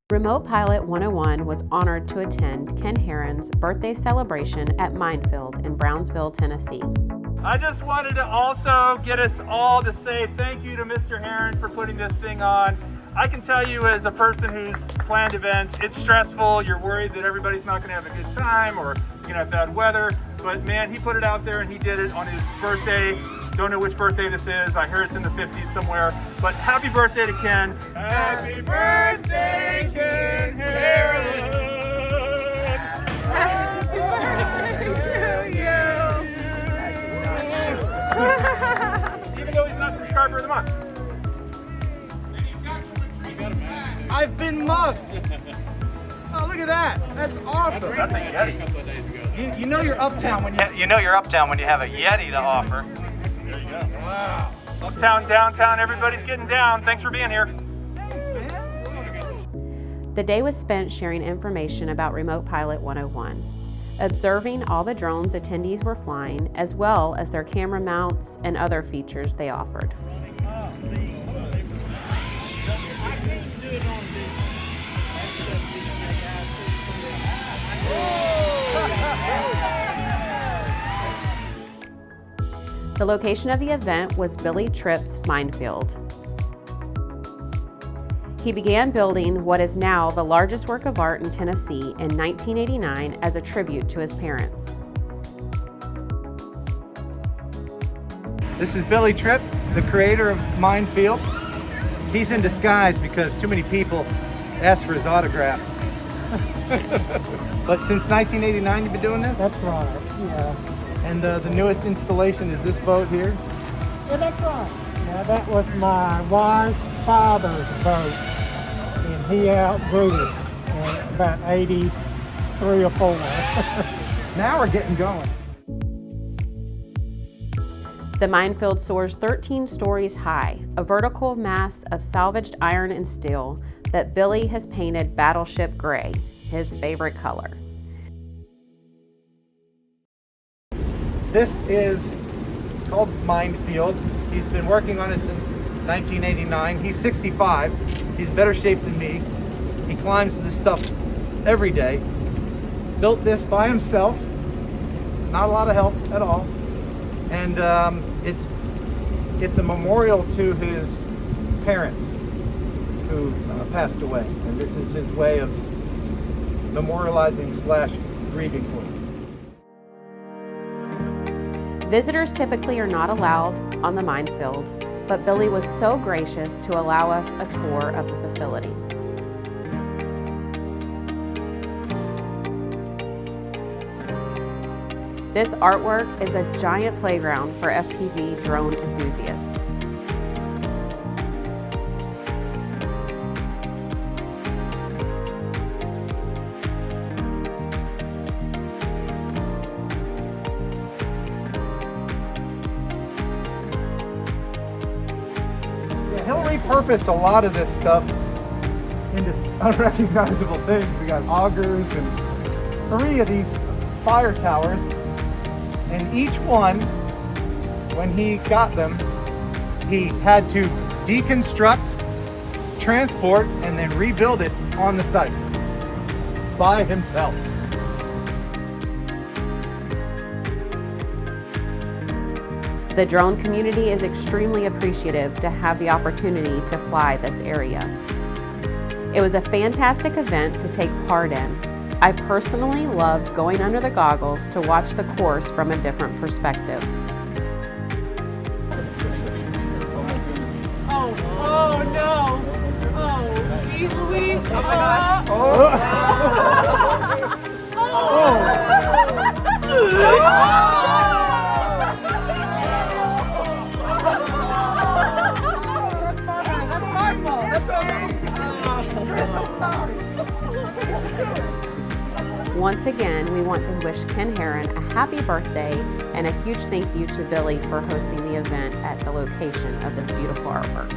Remote Pilot 101 was honored to attend Ken Herons' birthday celebration at Mindfield in Brownsville, Tennessee. I just wanted to also get us all to say thank you to Mr. Heron for putting this thing on. I can tell you as a person who's planned events, it's stressful. You're worried that everybody's not going to have a good time or you're going to have bad weather. But man, he put it out there and he did it on his birthday. Don't know which birthday this is. I hear it's in the 50s somewhere. But happy birthday to Ken. Happy birthday, Ken Heron. Happy birthday to you. Even though he's not subscriber of the month. I've been mugged. Oh, look at that. That's awesome. That's a Yeti. You know you're uptown when You know you're uptown when you have a Yeti to offer. There you go. Wow. Uptown, downtown, everybody's getting down. Thanks for being here. Thanks, man. The day was spent sharing information about Remote Pilot 101, observing all the drones attendees were flying, as well as their camera mounts and other features they offered. The location of the event was Billy Tripp's Mindfield. He began building what is now the largest work of art in Tennessee in 1989 as a tribute to his parents. This is Billy Tripp, the creator of Mindfield. He's in disguise because too many people asked for his autograph. But since 1989 you've been doing this? That's right, yeah. And the newest installation is this boat here? Yeah, that's right. Yeah, that was my wife's father's boat, and he outgrew it at about 83 or 4. Now we're getting going. The Mindfield soars 13 stories high, a vertical mass of salvaged iron and steel that Billy has painted battleship gray, his favorite color. This is called Mindfield. He's been working on it since 1989. He's 65. He's better shape than me. He climbs this stuff every day. Built this by himself. Not a lot of help at all. And it's a memorial to his parents who passed away. And this is his way of memorializing / grieving for them. Visitors typically are not allowed on the Mindfield, but Billy was so gracious to allow us a tour of the facility. This artwork is a giant playground for FPV drone enthusiasts. He'll repurpose a lot of this stuff into unrecognizable things. We got augers and 3 of these fire towers, and each one, when he got them, he had to deconstruct, transport, and then rebuild it on the site by himself. The drone community is extremely appreciative to have the opportunity to fly this area. It was a fantastic event to take part in. I personally loved going under the goggles to watch the course from a different perspective. Oh no! Oh, geez Louise! Oh my God! Once again, we want to wish Ken Heron a happy birthday and a huge thank you to Billy for hosting the event at the location of this beautiful artwork.